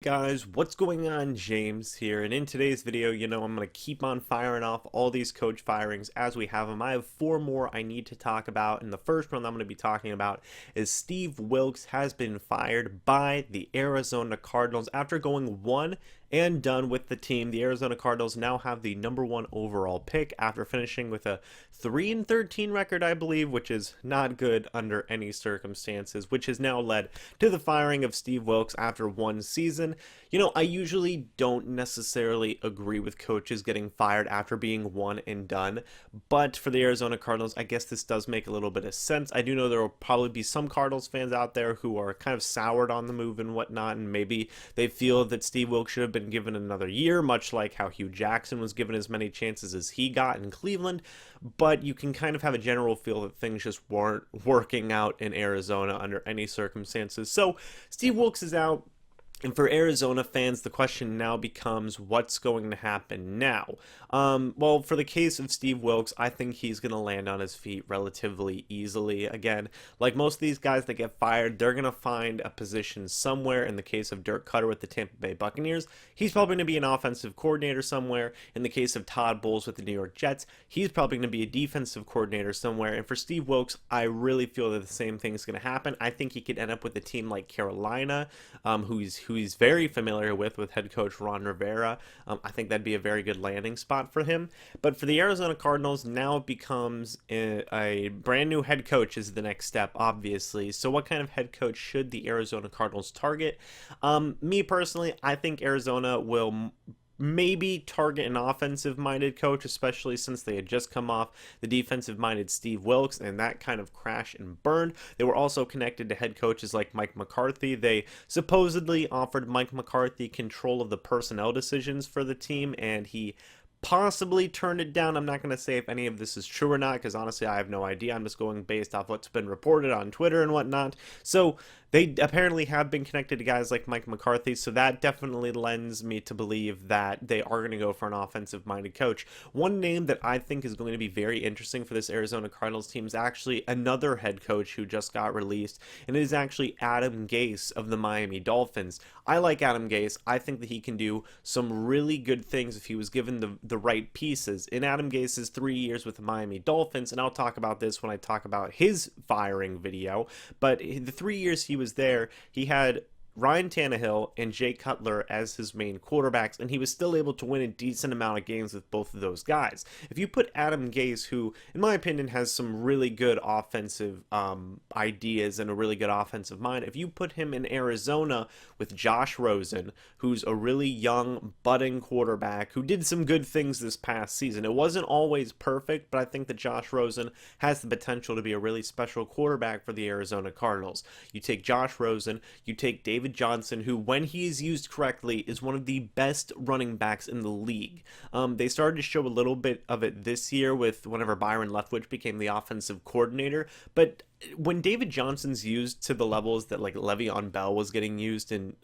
Guys, what's going on? James here, and in today's video, I'm going to keep on firing off all these coach firings as we have them. I have four more I need to talk about, and the first one I'm going to be talking about is Steve Wilks has been fired by the Arizona Cardinals after going one and done with the team. The Arizona Cardinals now have the #1 overall pick after finishing with a 3-13 record, I believe, which is not good under any circumstances, which has now led to the firing of Steve Wilks after one season. I usually don't necessarily agree with coaches getting fired after being one and done, but for the Arizona Cardinals, I guess this does make a little bit of sense. I do know there will probably be some Cardinals fans out there who are kind of soured on the move and whatnot, and maybe they feel that Steve Wilks should have been given another year, much like how Hugh Jackson was given as many chances as he got in Cleveland. But you can kind of have a general feel that things just weren't working out in Arizona under any circumstances. So Steve Wilks is out. And for Arizona fans, the question now becomes what's going to happen now? Well, for the case of Steve Wilks, I think he's going to land on his feet relatively easily. Again, like most of these guys that get fired, they're going to find a position somewhere. In the case of Dirk Cutter with the Tampa Bay Buccaneers, he's probably going to be an offensive coordinator somewhere. In the case of Todd Bowles with the New York Jets, he's probably going to be a defensive coordinator somewhere. And for Steve Wilks, I really feel that the same thing is going to happen. I think he could end up with a team like Carolina, who he's very familiar with head coach Ron Rivera. I think that'd be a very good landing spot for him. But for the Arizona Cardinals, now it becomes a brand new head coach is the next step, obviously. So what kind of head coach should the Arizona Cardinals target? Me personally, I think Arizona will maybe target an offensive-minded coach, especially since they had just come off the defensive-minded Steve Wilks, and that kind of crashed and burned. They were also connected to head coaches like Mike McCarthy. They supposedly offered Mike McCarthy control of the personnel decisions for the team, and he possibly turned it down. I'm not going to say if any of this is true or not, because honestly, I have no idea. I'm just going based off what's been reported on Twitter and whatnot. So they apparently have been connected to guys like Mike McCarthy, so that definitely lends me to believe that they are going to go for an offensive-minded coach. One name that I think is going to be very interesting for this Arizona Cardinals team is actually another head coach who just got released, and it is actually Adam Gase of the Miami Dolphins. I like Adam Gase. I think that he can do some really good things if he was given the right pieces. In Adam Gase's 3 years with the Miami Dolphins, and I'll talk about this when I talk about his firing video, but the 3 years he was there, he had Ryan Tannehill and Jay Cutler as his main quarterbacks, and he was still able to win a decent amount of games with both of those guys. If you put Adam Gase, who, in my opinion, has some really good offensive ideas and a really good offensive mind, if you put him in Arizona with Josh Rosen, who's a really young, budding quarterback who did some good things this past season. It wasn't always perfect, but I think that Josh Rosen has the potential to be a really special quarterback for the Arizona Cardinals. You take Josh Rosen, you take David Johnson, who, when he is used correctly, is one of the best running backs in the league. They started to show a little bit of it this year with whenever Byron Leftwich became the offensive coordinator, but when David Johnson's used to the levels that like Le'Veon Bell was getting used in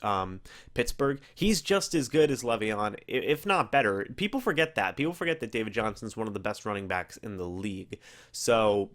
Pittsburgh, he's just as good as Le'Veon, if not better. People forget that. People forget that David Johnson's one of the best running backs in the league. So,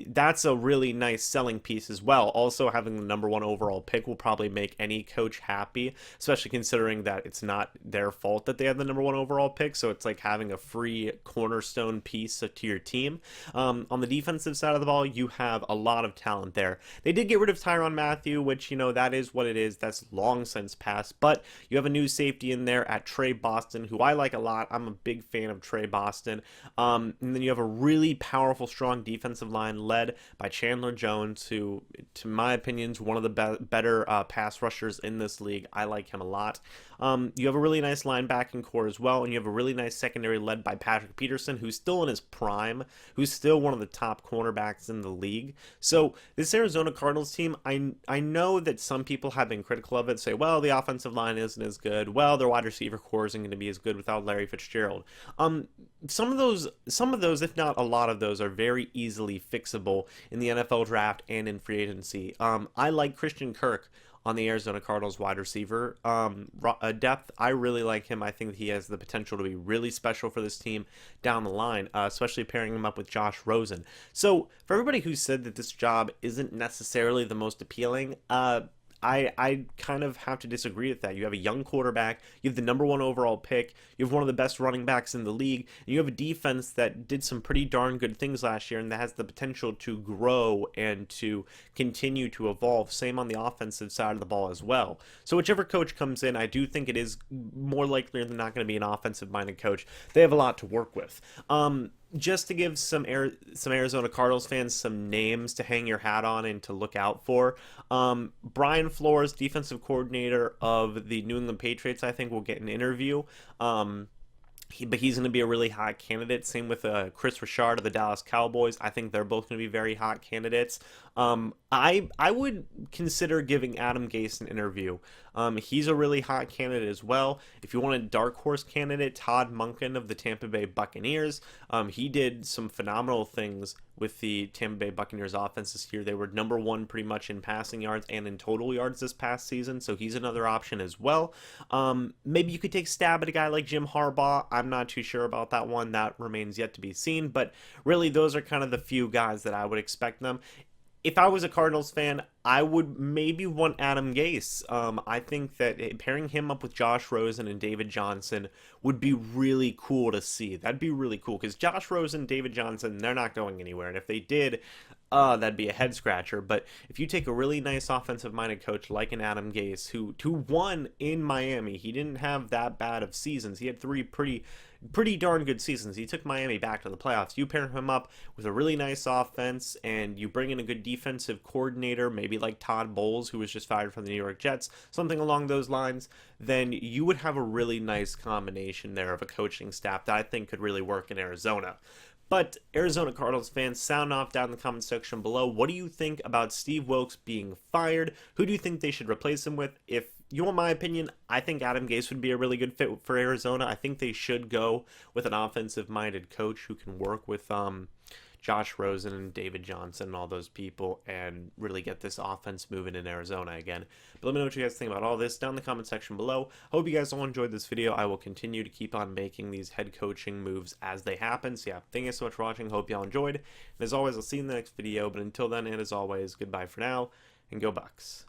that's a really nice selling piece as well. Also, having the #1 overall pick will probably make any coach happy, especially considering that it's not their fault that they have the #1 overall pick. So it's like having a free cornerstone piece to your team. On the defensive side of the ball, you have a lot of talent there. They did get rid of Tyrann Mathieu, which, that is what it is. That's long since passed. But you have a new safety in there at Trey Boston, who I like a lot. I'm a big fan of Trey Boston. And then you have a really powerful, strong defensive line led by Chandler Jones, who, to my opinion, is one of the better pass rushers in this league. I like him a lot. You have a really nice linebacking core as well, and you have a really nice secondary led by Patrick Peterson, who's still in his prime, who's still one of the top cornerbacks in the league. So this Arizona Cardinals team, I know that some people have been critical of it, say, well, the offensive line isn't as good. Well, their wide receiver core isn't going to be as good without Larry Fitzgerald. Some of those, if not a lot of those, are very easily fixable in the NFL draft and in free agency. I like Christian Kirk on the Arizona Cardinals wide receiver depth. I really like him. I think that he has the potential to be really special for this team down the line, especially pairing him up with Josh Rosen. So for everybody who said that this job isn't necessarily the most appealing, I kind of have to disagree with that. You have a young quarterback, you have the #1 overall pick, you have one of the best running backs in the league, and you have a defense that did some pretty darn good things last year and that has the potential to grow and to continue to evolve. Same on the offensive side of the ball as well. So whichever coach comes in, I do think it is more likely than not going to be an offensive-minded coach. They have a lot to work with. Just to give some Arizona Cardinals fans some names to hang your hat on and to look out for. Brian Flores, defensive coordinator of the New England Patriots, I think will get an interview. But he's going to be a really hot candidate. Same with Chris Richard of the Dallas Cowboys. I think they're both going to be very hot candidates. I would consider giving Adam Gase an interview. He's a really hot candidate as well. If you want a dark horse candidate, Todd Monken of the Tampa Bay Buccaneers. He did some phenomenal things with the Tampa Bay Buccaneers offense this year. They were #1 pretty much in passing yards and in total yards this past season, so he's another option as well. Maybe you could take a stab at a guy like Jim Harbaugh. I'm not too sure about that one. That remains yet to be seen, but really those are kind of the few guys that I would expect them. If I was a Cardinals fan, I would maybe want Adam Gase. I think that pairing him up with Josh Rosen and David Johnson would be really cool to see. That'd be really cool because Josh Rosen, David Johnson, they're not going anywhere. And if they did, that'd be a head scratcher. But if you take a really nice offensive-minded coach like an Adam Gase, who won in Miami, he didn't have that bad of seasons. He had 3 pretty darn good seasons. He took Miami back to the playoffs. You pair him up with a really nice offense and you bring in a good defensive coordinator, maybe like Todd Bowles, who was just fired from the New York Jets, something along those lines, then you would have a really nice combination there of a coaching staff that I think could really work in Arizona. But Arizona Cardinals fans, sound off down in the comment section below. What do you think about Steve Wilks being fired? Who do you think they should replace him with? If you want my opinion, I think Adam Gase would be a really good fit for Arizona. I think they should go with an offensive-minded coach who can work with Josh Rosen and David Johnson and all those people and really get this offense moving in Arizona again. But let me know what you guys think about all this down in the comment section below. Hope you guys all enjoyed this video. I will continue to keep on making these head coaching moves as they happen. So yeah, thank you so much for watching. Hope y'all enjoyed. And as always, I'll see you in the next video. But until then, and as always, goodbye for now, and go Bucs.